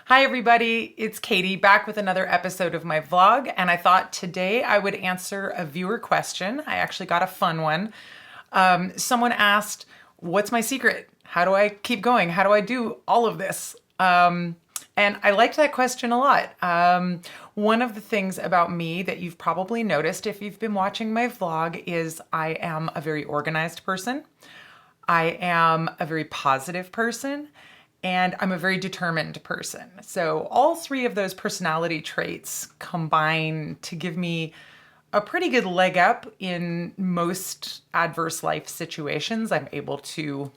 Hi, everybody. It's Katie back with another episode of my vlog. And I thought today I would answer a viewer question. I actually got a fun one. Someone asked, what's my secret? How do I keep going? How do I do all of this? And I liked that question a lot. One of the things about me that you've probably noticed if you've been watching my vlog is I am a very organized person. I am a very positive person, and I'm a very determined person. So all three of those personality traits combine to give me a pretty good leg up in most adverse life situations. I'm able to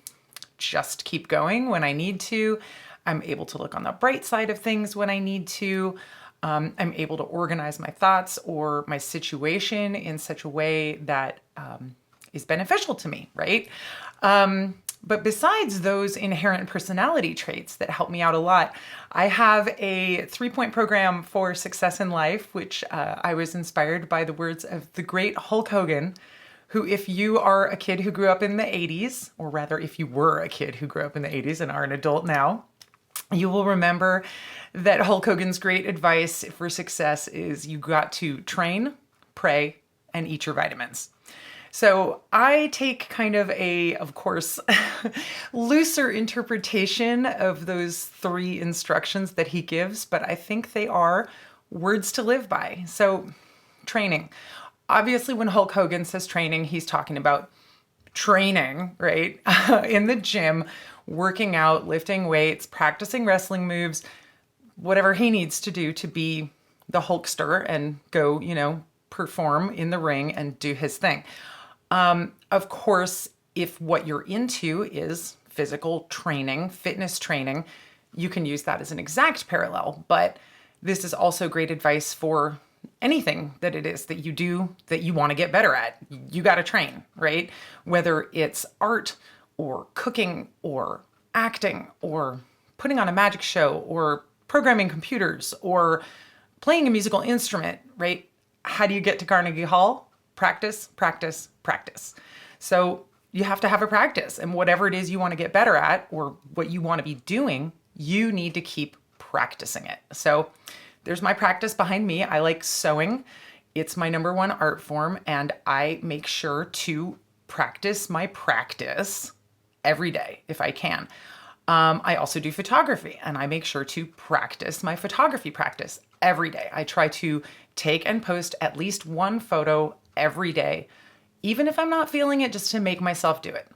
just keep going when I need to. I'm able to look on the bright side of things when I need to. I'm able to organize my thoughts or my situation in such a way that is beneficial to me, right? But besides those inherent personality traits that help me out a lot, I have a 3-point program for success in life, which I was inspired by the words of the great Hulk Hogan, who, if you are a kid who grew up in the 80s, or rather, if you were a kid who grew up in the 80s and are an adult now, you will remember that Hulk Hogan's great advice for success is you got to train, pray, and eat your vitamins. So I take kind of a, of course, looser interpretation of those 3 instructions that he gives, but I think they are words to live by. So training. Obviously, when Hulk Hogan says training, he's talking about training, right? In the gym, working out, lifting weights, practicing wrestling moves, whatever he needs to do to be the Hulkster and go, perform in the ring and do his thing. Of course, if what you're into is physical training, fitness training, you can use that as an exact parallel. But this is also great advice for anything that it is that you do that you want to get better at. You got to train, right? Whether it's art or cooking or acting or putting on a magic show or programming computers or playing a musical instrument, right? How do you get to Carnegie Hall? Practice, practice, practice. So you have to have a practice, and whatever it is you want to get better at or what you want to be doing, you need to keep practicing it. So there's my practice behind me. I like sewing. It's my number one art form, and I make sure to practice my practice every day if I can. I also do photography, and I make sure to practice my photography practice every day. I try to take and post at least one photo every day, even if I'm not feeling it, just to make myself do it.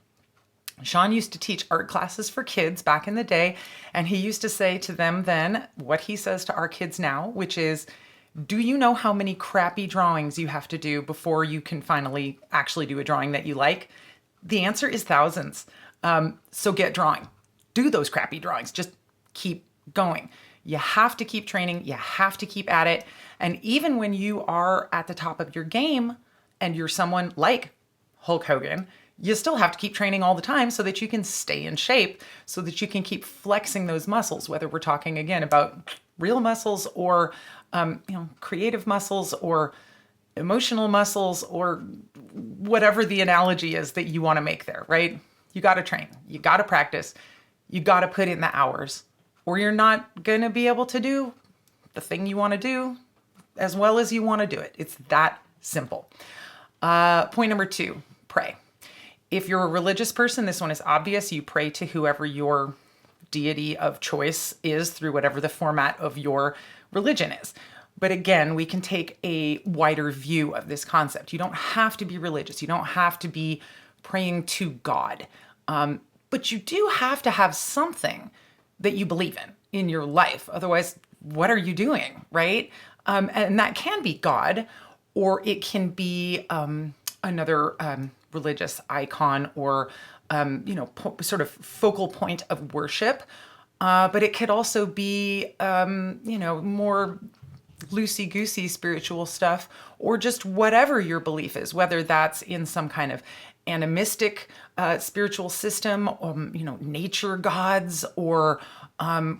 Sean used to teach art classes for kids back in the day, and he used to say to them then what he says to our kids now, which is, do you know how many crappy drawings you have to do before you can finally actually do a drawing that you like? The answer is thousands. So get drawing. Do those crappy drawings. Just keep going. You have to keep training. You have to keep at it. And even when you are at the top of your game and you're someone like Hulk Hogan, you still have to keep training all the time so that you can stay in shape, so that you can keep flexing those muscles, whether we're talking again about real muscles or creative muscles or emotional muscles or whatever the analogy is that you want to make there, right? You got to train. You got to practice. You got to put in the hours, or you're not going to be able to do the thing you want to do as well as you want to do it. It's that simple. Point number 2, pray. If you're a religious person, this one is obvious. You pray to whoever your deity of choice is through whatever the format of your religion is. But again, we can take a wider view of this concept. You don't have to be religious. You don't have to be praying to God. But you do have to have something that you believe in your life. Otherwise, what are you doing, right? And that can be God, or it can be another religious icon or, sort of focal point of worship. But it could also be, more loosey-goosey spiritual stuff, or just whatever your belief is, whether that's in some kind of animistic spiritual system, nature gods, or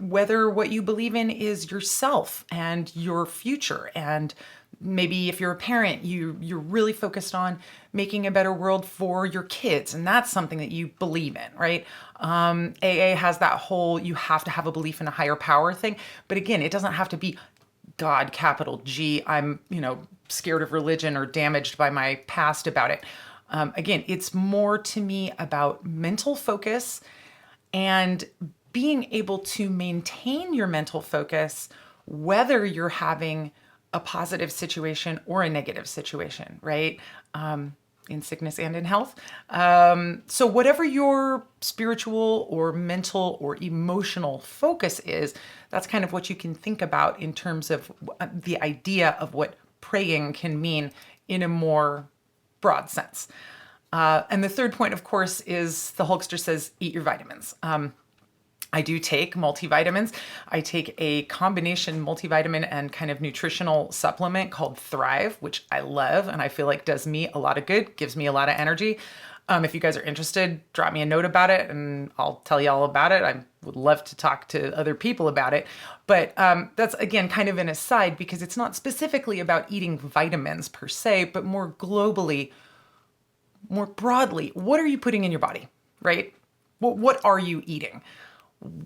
whether what you believe in is yourself and your future. And maybe if you're a parent, you're really focused on making a better world for your kids, and that's something that you believe in, right? AA has that whole you have to have a belief in a higher power thing, but again, it doesn't have to be God, capital G. I'm scared of religion or damaged by my past about it. Again, it's more to me about mental focus and being able to maintain your mental focus, whether you're having a positive situation or a negative situation, right? In sickness and in health. So whatever your spiritual or mental or emotional focus is, that's kind of what you can think about in terms of the idea of what praying can mean in a more broad sense. And the third point, of course, is the Hulkster says, eat your vitamins. I do take multivitamins. I take a combination multivitamin and kind of nutritional supplement called Thrive, which I love and I feel like does me a lot of good, gives me a lot of energy. If you guys are interested, drop me a note about it and I'll tell you all about it. I would love to talk to other people about it. But that's, again, kind of an aside because it's not specifically about eating vitamins per se, but more globally, more broadly, what are you putting in your body, right? What are you eating?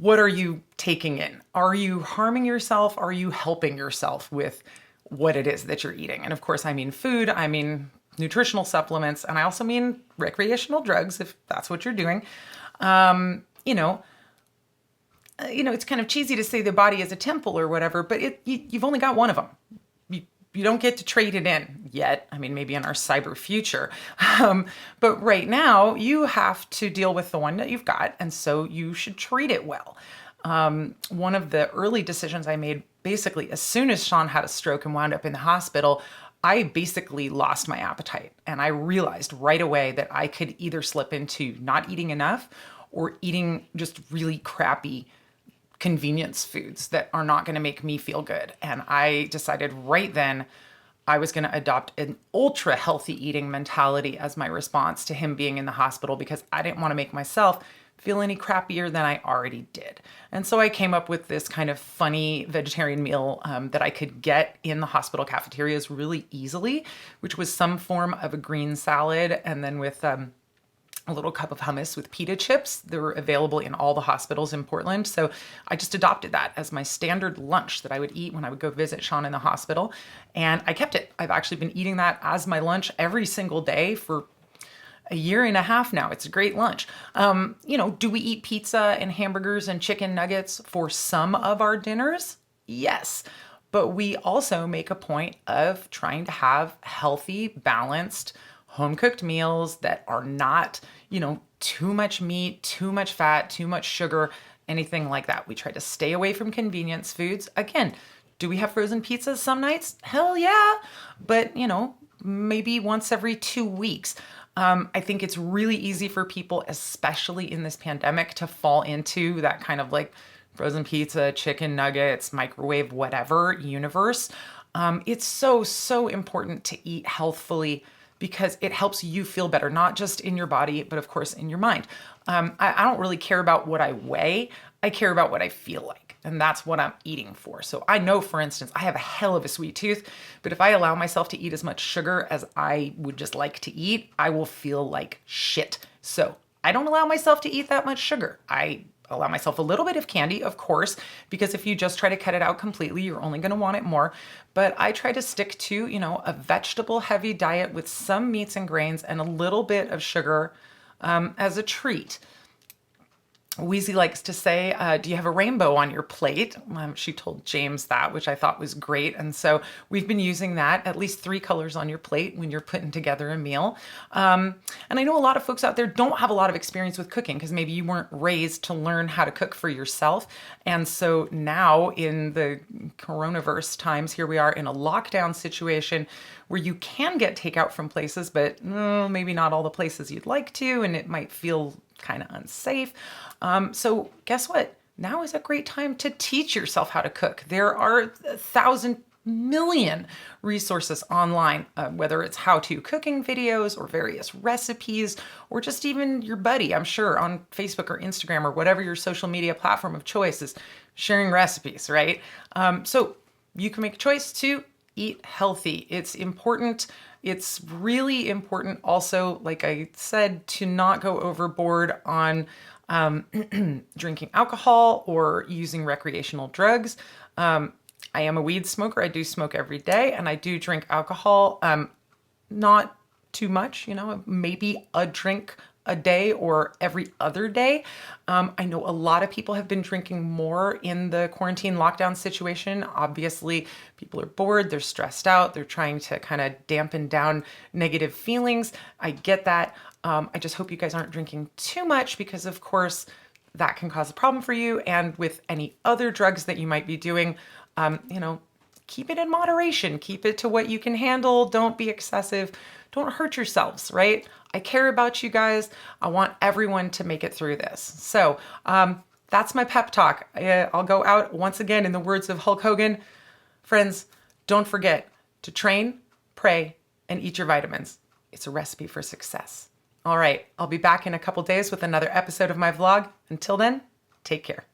What are you taking in? Are you harming yourself? Are you helping yourself with what it is that you're eating? And of course, I mean food, I mean nutritional supplements, and I also mean recreational drugs, if that's what you're doing. It's kind of cheesy to say the body is a temple or whatever, but you've only got one of them. You don't get to trade it in yet. I mean, maybe in our cyber future. But right now, you have to deal with the one that you've got, and so you should treat it well. One of the early decisions I made, basically, as soon as Sean had a stroke and wound up in the hospital, I basically lost my appetite. And I realized right away that I could either slip into not eating enough or eating just really crappy convenience foods that are not going to make me feel good. And I decided right then I was going to adopt an ultra healthy eating mentality as my response to him being in the hospital because I didn't want to make myself feel any crappier than I already did. And so I came up with this kind of funny vegetarian meal that I could get in the hospital cafeterias really easily, which was some form of a green salad and then with a little cup of hummus with pita chips. They were available in all the hospitals in Portland. So I just adopted that as my standard lunch that I would eat when I would go visit Sean in the hospital. And I kept it. I've actually been eating that as my lunch every single day for a year and a half now. It's a great lunch. Do we eat pizza and hamburgers and chicken nuggets for some of our dinners? Yes. But we also make a point of trying to have healthy, balanced, home-cooked meals that are not, too much meat, too much fat, too much sugar, anything like that. We try to stay away from convenience foods. Again, do we have frozen pizzas some nights? Hell yeah. But, maybe once every 2 weeks. I think it's really easy for people, especially in this pandemic, to fall into that kind of like frozen pizza, chicken nuggets, microwave, whatever universe. It's so, so important to eat healthfully because it helps you feel better, not just in your body, but of course in your mind. I don't really care about what I weigh. I care about what I feel like. And that's what I'm eating for. So I know, for instance, I have a hell of a sweet tooth, but if I allow myself to eat as much sugar as I would just like to eat, I will feel like shit. So I don't allow myself to eat that much sugar. I allow myself a little bit of candy, of course, because if you just try to cut it out completely, you're only going to want it more. But I try to stick to, a vegetable heavy diet with some meats and grains and a little bit of sugar as a treat. Wheezy likes to say, do you have a rainbow on your plate? She told James that, which I thought was great. And so we've been using that, at least 3 colors on your plate when you're putting together a meal. And I know a lot of folks out there don't have a lot of experience with cooking because maybe you weren't raised to learn how to cook for yourself. And so now in the coronavirus times, here we are in a lockdown situation where you can get takeout from places, but maybe not all the places you'd like to, and it might feel kind of unsafe. So guess what? Now is a great time to teach yourself how to cook. There are 1,000 million resources online, whether it's how-to cooking videos or various recipes, or just even your buddy, I'm sure, on Facebook or Instagram or whatever your social media platform of choice is sharing recipes, right? So you can make a choice to eat healthy. It's important. It's really important also, like I said, to not go overboard on drinking alcohol or using recreational drugs. I am a weed smoker. I do smoke every day, and I do drink alcohol. Not too much, maybe a drink a day or every other day. I know a lot of people have been drinking more in the quarantine lockdown situation. Obviously, people are bored, they're stressed out, they're trying to kind of dampen down negative feelings. I get that. I just hope you guys aren't drinking too much because, of course, that can cause a problem for you. And with any other drugs that you might be doing, keep it in moderation. Keep it to what you can handle. Don't be excessive. Don't hurt yourselves, right? I care about you guys. I want everyone to make it through this. So that's my pep talk. I'll go out once again in the words of Hulk Hogan. Friends, don't forget to train, pray, and eat your vitamins. It's a recipe for success. All right, I'll be back in a couple days with another episode of my vlog. Until then, take care.